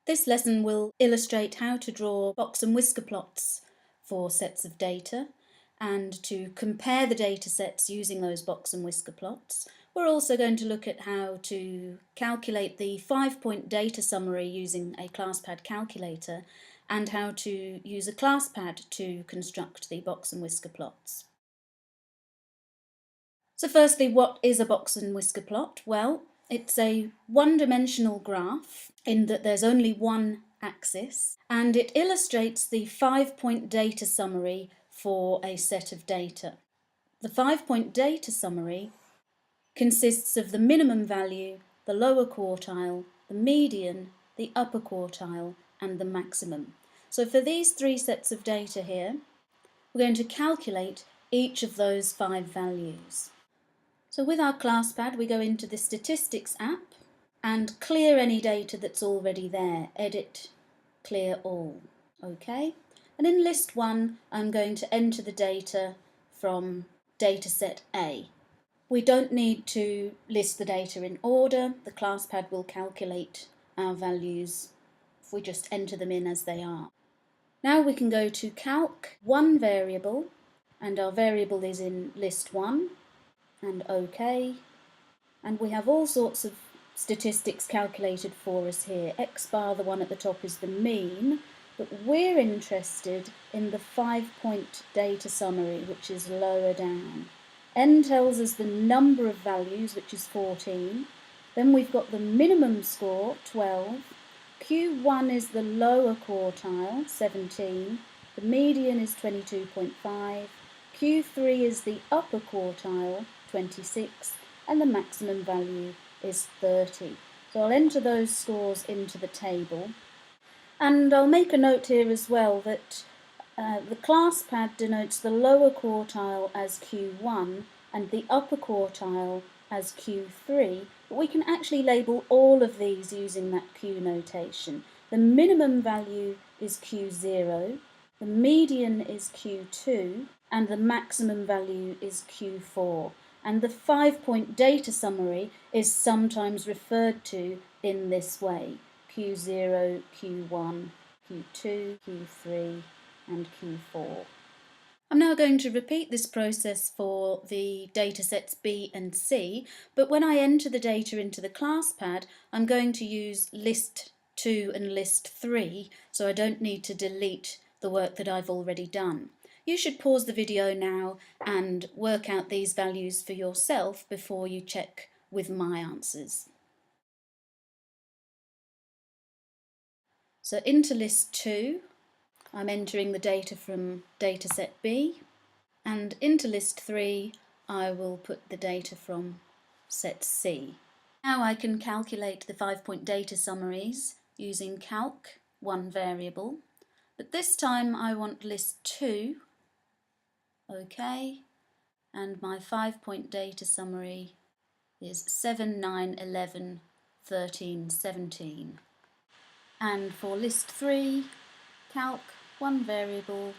This lesson will illustrate how to draw box and whisker plots for sets of data and to compare the data sets using those box and whisker plots. We're also going to look at how to calculate the 5-point data summary using a ClassPad calculator and how to use a ClassPad to construct the box and whisker plots. So firstly, what is a box and whisker plot? Well, it's a one-dimensional graph in that there's only one axis, and it illustrates the 5-point data summary for a set of data. The 5-point data summary consists of the minimum value, the lower quartile, the median, the upper quartile, and the maximum. So for these three sets of data here, we're going to calculate each of those 5 values. So with our ClassPad, we go into the Statistics app and clear any data that's already there. Edit, clear all. Okay? And in list 1, I'm going to enter the data from dataset A. We don't need to list the data in order. The ClassPad will calculate our values if we just enter them in as they are. Now we can go to Calc, one variable, and our variable is in list 1. And OK, and we have all sorts of statistics calculated for us here. X bar, the one at the top, is the mean, but we're interested in the 5-point data summary, which is lower down. N tells us the number of values, which is 14. Then we've got the minimum score, 12. Q1 is the lower quartile, 17. The median is 22.5. Q3 is the upper quartile, 26, and the maximum value is 30. So I'll enter those scores into the table. And I'll make a note here as well that the ClassPad denotes the lower quartile as Q1 and the upper quartile as Q3, but we can actually label all of these using that Q notation. The minimum value is Q0, the median is Q2, and the maximum value is Q4. And the 5-point data summary is sometimes referred to in this way: Q0, Q1, Q2, Q3, and Q4. I'm now going to repeat this process for the datasets B and C, but when I enter the data into the ClassPad, I'm going to use list 2 and list 3, so I don't need to delete the work that I've already done. You should pause the video now and work out these values for yourself before you check with my answers. So into list 2, I'm entering the data from dataset B, and into list 3, I will put the data from set C. Now I can calculate the 5-point data summaries using Calc, one variable, but this time I want list 2. OK, and my 5-point data summary is 7, 9, 11, 13, 17. And for list 3, Calc, one variable,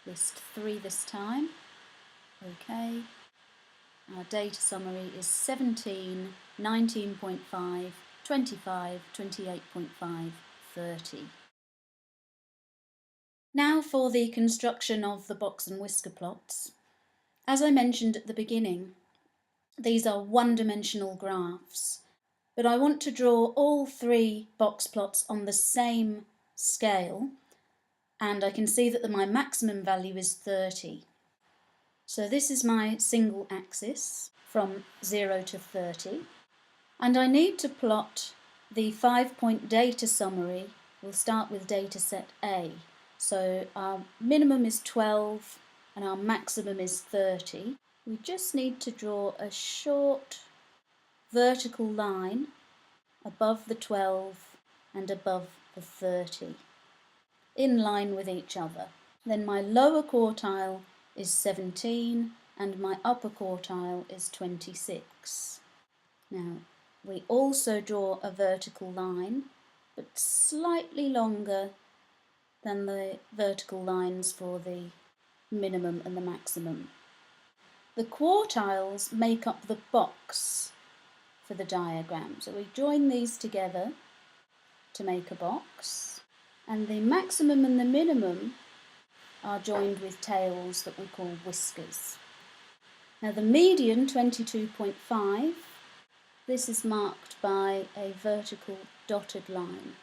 list 3 this time. OK, our data summary is 17, 19.5, 25, 28.5, 30. Now for the construction of the box and whisker plots. As I mentioned at the beginning, these are one-dimensional graphs, but I want to draw all 3 box plots on the same scale, and I can see that my maximum value is 30. So this is my single axis from 0 to 30, and I need to plot the 5-point data summary. We'll start with dataset A. So our minimum is 12 and our maximum is 30. We just need to draw a short vertical line above the 12 and above the 30, in line with each other. Then my lower quartile is 17 and my upper quartile is 26. Now we also draw a vertical line, but slightly longer than the vertical lines for the minimum and the maximum. The quartiles make up the box for the diagram. So we join these together to make a box, and the maximum and the minimum are joined with tails that we call whiskers. Now the median, 22.5, this is marked by a vertical dotted line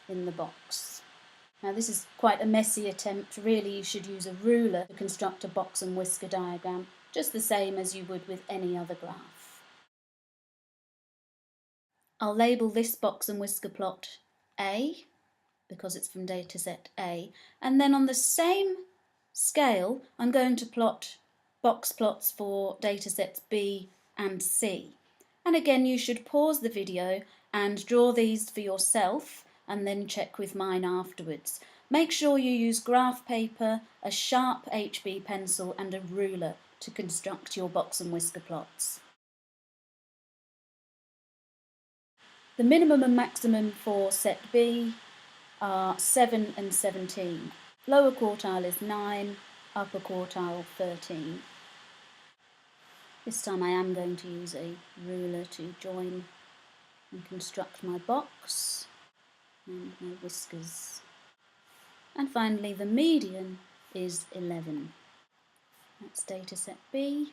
in the box. Now this is quite a messy attempt. Really you should use a ruler to construct a box and whisker diagram, just the same as you would with any other graph. I'll label this box and whisker plot A, because it's from dataset A, and then on the same scale I'm going to plot box plots for datasets B and C. And again, you should pause the video and draw these for yourself and then check with mine afterwards. Make sure you use graph paper, a sharp HB pencil and a ruler to construct your box and whisker plots. The minimum and maximum for set B are 7 and 17. Lower quartile is 9, upper quartile 13. This time I am going to use a ruler to join and construct my box and my whiskers. And finally the median is 11. That's dataset B.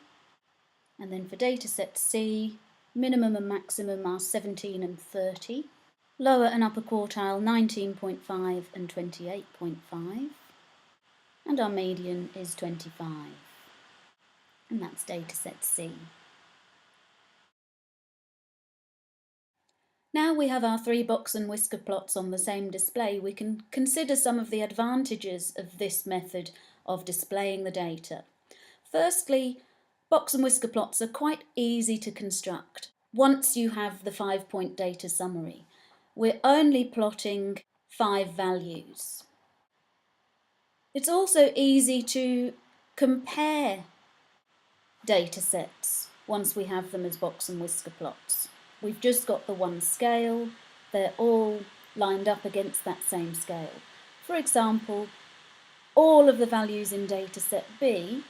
And then for dataset C, minimum and maximum are 17 and 30. Lower and upper quartile 19.5 and 28.5. And our median is 25. And that's dataset C. Now we have our 3 box and whisker plots on the same display, we can consider some of the advantages of this method of displaying the data. Firstly, box and whisker plots are quite easy to construct once you have the 5-point data summary. We're only plotting 5 values. It's also easy to compare data sets once we have them as box and whisker plots. We've just got the one scale, they're all lined up against that same scale. For example, all of the values in dataset B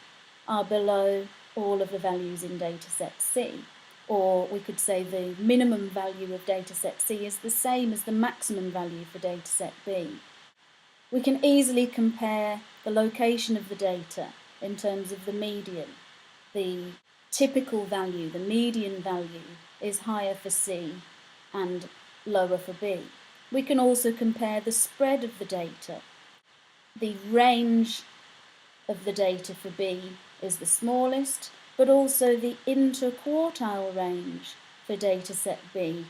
are below all of the values in dataset C. Or we could say the minimum value of dataset C is the same as the maximum value for dataset B. We can easily compare the location of the data in terms of the median. The typical value, the median value, is higher for C and lower for B. We can also compare the spread of the data. The range of the data for B is the smallest, but also the interquartile range for dataset B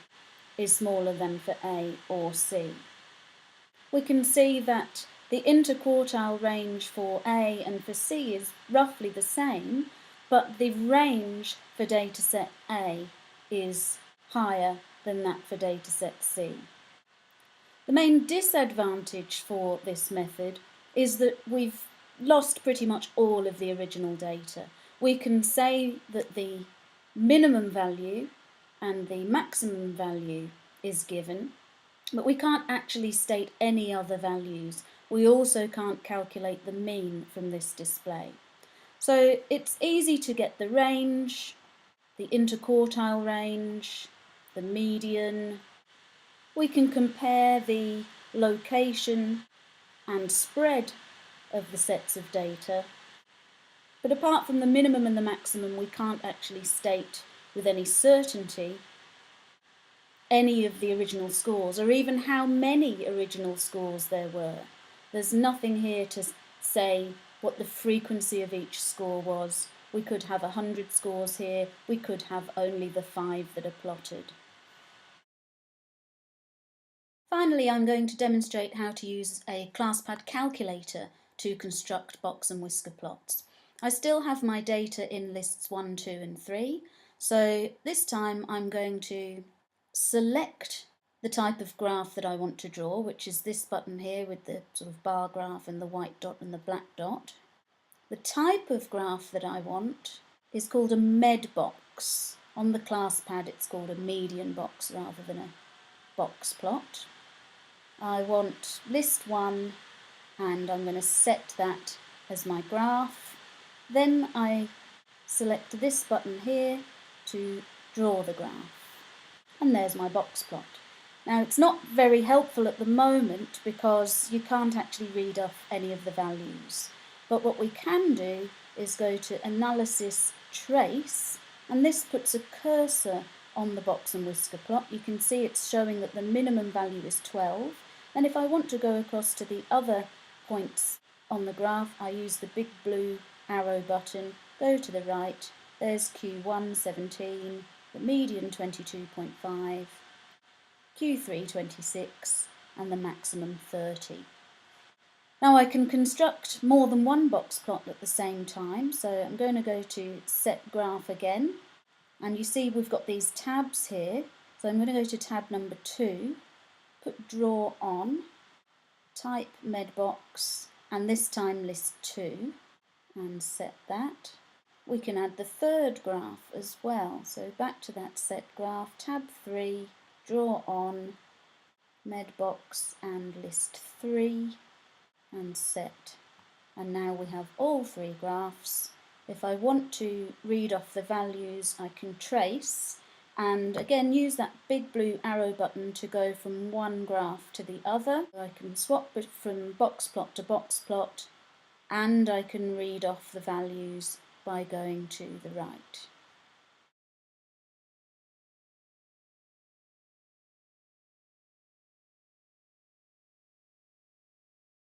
is smaller than for A or C. We can see that the interquartile range for A and for C is roughly the same, but the range for dataset A is higher than that for dataset C. The main disadvantage for this method is that we've lost pretty much all of the original data. We can say that the minimum value and the maximum value is given, but we can't actually state any other values. We also can't calculate the mean from this display. So it's easy to get the range, the interquartile range, the median. We can compare the location and spread of the sets of data. But apart from the minimum and the maximum, we can't actually state with any certainty any of the original scores, or even how many original scores there were. There's nothing here to say what the frequency of each score was. We could have 100 scores here, we could have only the 5 that are plotted. Finally, I'm going to demonstrate how to use a ClassPad calculator to construct box and whisker plots. I still have my data in lists 1, 2 and 3, so this time I'm going to select the type of graph that I want to draw, which is this button here with the sort of bar graph and the white dot and the black dot. The type of graph that I want is called a med box. On the ClassPad it's called a median box rather than a box plot. I want list 1 and I'm going to set that as my graph. Then I select this button here to draw the graph. And there's my box plot. Now it's not very helpful at the moment because you can't actually read off any of the values, but what we can do is go to Analysis Trace, and this puts a cursor on the box and whisker plot. You can see it's showing that the minimum value is 12, and if I want to go across to the other points on the graph, I use the big blue arrow button, go to the right, there's Q1 17, the median 22.5, Q3 26, and the maximum 30. Now I can construct more than one box plot at the same time, so I'm going to go to Set Graph again, and you see we've got these tabs here, so I'm going to go to tab number 2, put Draw On, type Medbox, and this time list 2, and set that. We can add the third graph as well, so back to that Set Graph, tab 3, Draw On, Medbox and list 3, and set. And now we have all 3 graphs. If I want to read off the values, I can trace, and again use that big blue arrow button to go from one graph to the other. I can swap it from box plot to box plot, and I can read off the values by going to the right.